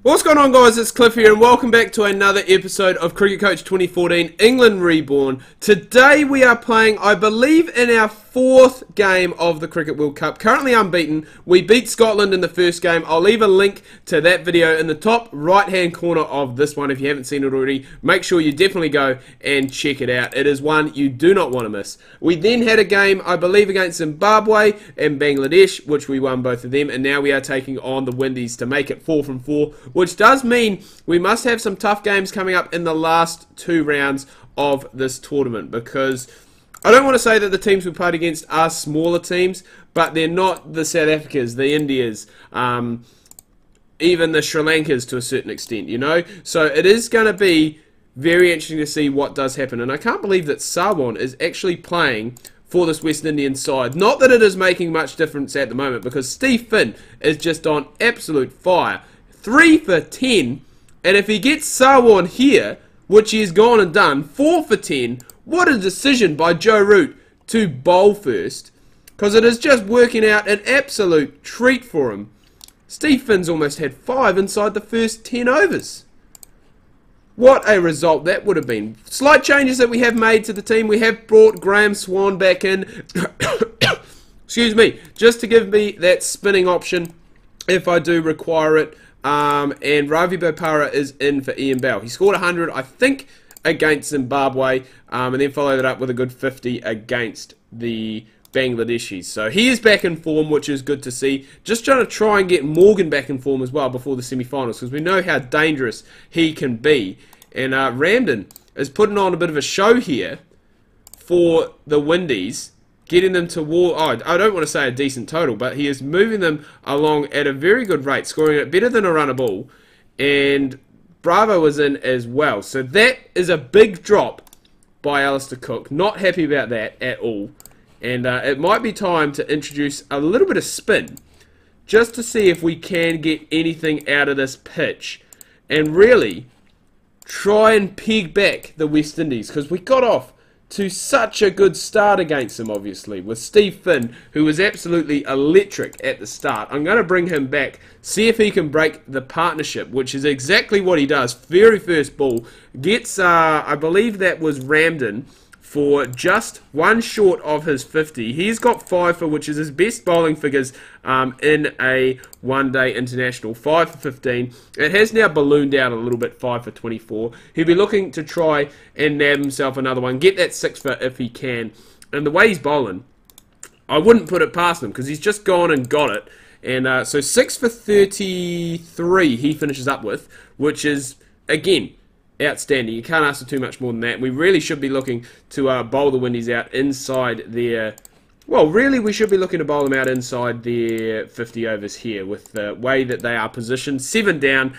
What's going on, guys? It's Cliff here and welcome back to another episode of Cricket Coach 2014 England Reborn. Today we are playing, I believe, in our fourth game of the Cricket World Cup. Currently unbeaten. We beat Scotland in the first game. I'll leave a link to that video in the top right hand corner of this one if you haven't seen it already. Make sure you definitely go and check it out. It is one you do not want to miss. We then had a game, I believe, against Zimbabwe and Bangladesh, which we won both of them, and now we are taking on the Windies to make it 4 from 4. Which does mean we must have some tough games coming up in the last two rounds of this tournament, because I don't want to say that the teams we played against are smaller teams, but they're not the South Africas, the Indias, even the Sri Lankas to a certain extent, you know? So it is going to be very interesting to see what does happen, and I can't believe that Sarwan is actually playing for this West Indian side. Not that it is making much difference at the moment, because Steve Finn is just on absolute fire. 3 for 10, and if he gets Sarwan here, which he has gone and done, 4 for 10, what a decision by Joe Root to bowl first, because it is just working out an absolute treat for him. Steve Finn's almost had 5 inside the first 10 overs. What a result that would have been. Slight changes that we have made to the team. We have brought Graham Swan back in, excuse me, just to give me that spinning option if I do require it. And Ravi Bopara is in for Ian Bell. He scored 100, I think, against Zimbabwe, and then followed it up with a good 50 against the Bangladeshis. So he is back in form, which is good to see. Just trying to try and get Morgan back in form as well before the semi-finals, because we know how dangerous he can be. And Ramden is putting on a bit of a show here for the Windies, getting them toward, I don't want to say a decent total, but he is moving them along at a very good rate, scoring it better than a run a ball, and Bravo was in as well. So that is a big drop by Alistair Cook. Not happy about that at all, and it might be time to introduce a little bit of spin, just to see if we can get anything out of this pitch, and really try and peg back the West Indies, because we got off to such a good start against him, obviously, with Steve Finn, who was absolutely electric at the start. I'm going to bring him back, see if he can break the partnership, which is exactly what he does. Very first ball, gets, I believe that was Ramden, for just one short of his 50. He's got 5 for, which is his best bowling figures in a one-day international. 5 for 15. It has now ballooned out a little bit, 5 for 24. He'll be looking to try and nab himself another one. Get that 6 for if he can. And the way he's bowling, I wouldn't put it past him, because he's just gone and got it. And so 6 for 33 he finishes up with, which is, again, outstanding. You can't ask for too much more than that. We really should be looking to bowl the Windies out inside their... Well, really, we should be looking to bowl them out inside their 50 overs here with the way that they are positioned. 7 down,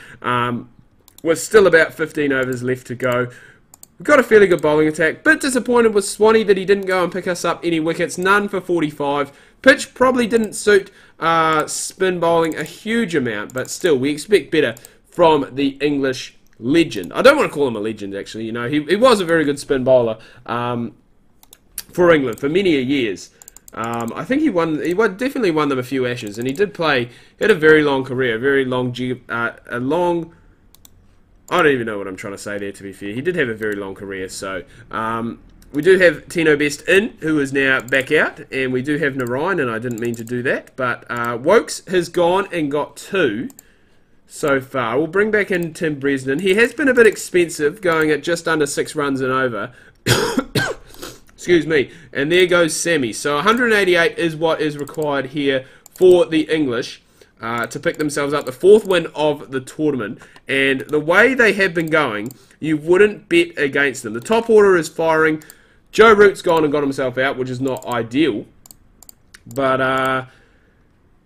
with still about 15 overs left to go. We've got a fairly good bowling attack. Bit disappointed with Swanee that he didn't go and pick us up any wickets. None for 45. Pitch probably didn't suit spin bowling a huge amount, but still, we expect better from the English legend. I don't want to call him a legend, actually. You know, he was a very good spin bowler for England for many years. I think he definitely won them a few Ashes, and he did play. He had a very long career, I don't even know what I'm trying to say there, to be fair. He did have a very long career. So we do have Tino Best in, who is now back out, and we do have Narayan, and I didn't mean to do that, but Wokes has gone and got 2 so far. We'll bring back in Tim Bresnan. He has been a bit expensive, going at just under 6 runs and over. Excuse me. And there goes Sammy. So 188 is what is required here for the English to pick themselves up the 4th win of the tournament. And the way they have been going, you wouldn't bet against them. The top order is firing. Joe Root's gone and got himself out, which is not ideal. But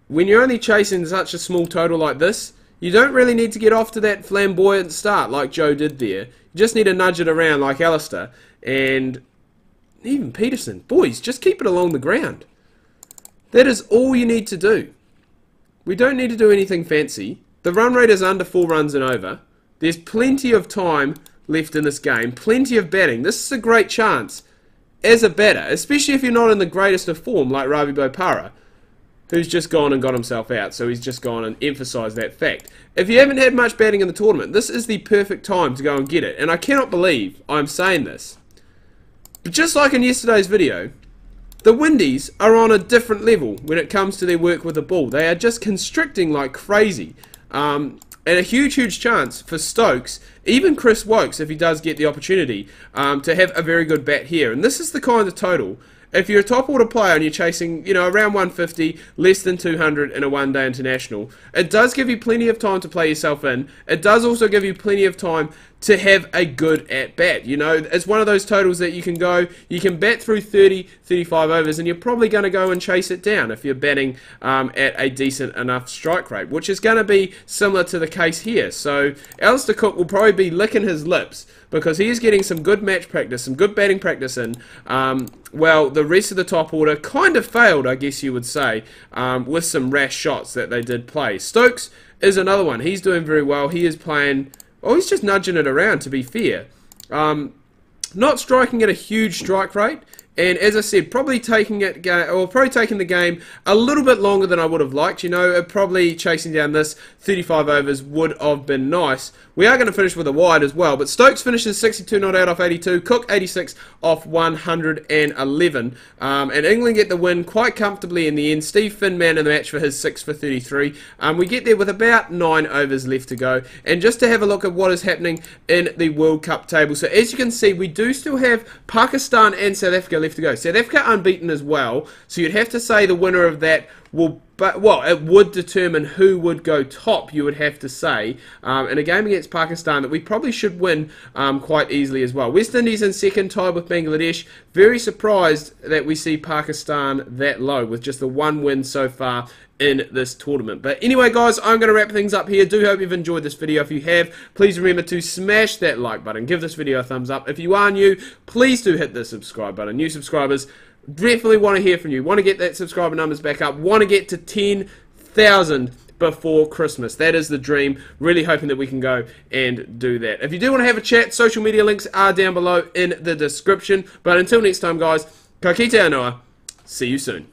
when you're only chasing such a small total like this, you don't really need to get off to that flamboyant start like Joe did there. You just need to nudge it around like Alistair. And even Peterson. Boys, just keep it along the ground. That is all you need to do. We don't need to do anything fancy. The run rate is under 4 runs and over. There's plenty of time left in this game. Plenty of batting. This is a great chance as a batter, especially if you're not in the greatest of form like Ravi Bopara. who's just gone and got himself out, so he's just gone and emphasised that fact. If you haven't had much batting in the tournament, this is the perfect time to go and get it, and I cannot believe I'm saying this. But just like in yesterday's video, the Windies are on a different level when it comes to their work with the ball. They are just constricting like crazy. And a huge chance for Stokes, even Chris Wokes, if he does get the opportunity, to have a very good bat here. And this is the kind of total. If you're a top order player and you're chasing, you know, around 150, less than 200 in a one-day international, it does give you plenty of time to play yourself in. It does also give you plenty of time to have a good at-bat. You know, it's one of those totals that you can bat through 30, 35 overs, and you're probably going to go and chase it down if you're batting at a decent enough strike rate, which is going to be similar to the case here. So Alistair Cook will probably be licking his lips because he is getting some good match practice, some good batting practice in. Well, the rest of the top order kind of failed, I guess you would say, with some rash shots that they did play. Stokes is another one. He's doing very well. He is playing... Oh, he's just nudging it around, to be fair. Not striking at a huge strike rate. And as I said, probably taking the game a little bit longer than I would have liked. You know, probably chasing down this 35 overs would have been nice. We are going to finish with a wide as well. But Stokes finishes 62 not out off 82. Cook 86 off 111. And England get the win quite comfortably in the end. Steve Finn man in the match for his 6 for 33. We get there with about 9 overs left to go. And just to have a look at what is happening in the World Cup table. So as you can see, we do still have Pakistan and South Africa left to go. South Africa unbeaten as well, so you'd have to say the winner of that will, well, it would determine who would go top, you would have to say, in a game against Pakistan that we probably should win quite easily as well. West Indies in second, tied with Bangladesh. Very surprised that we see Pakistan that low, with just the one win so far in this tournament. But anyway, guys, I'm going to wrap things up here. Do hope you've enjoyed this video. If you have, please remember to smash that like button. Give this video a thumbs up. If you are new, please do hit the subscribe button. New subscribers, definitely want to hear from you. Want to get that subscriber numbers back up. Want to get to 10,000 before Christmas. That is the dream. Really hoping that we can go and do that. If you do want to have a chat, social media links are down below in the description. But until next time, guys, ka kite anō. See you soon.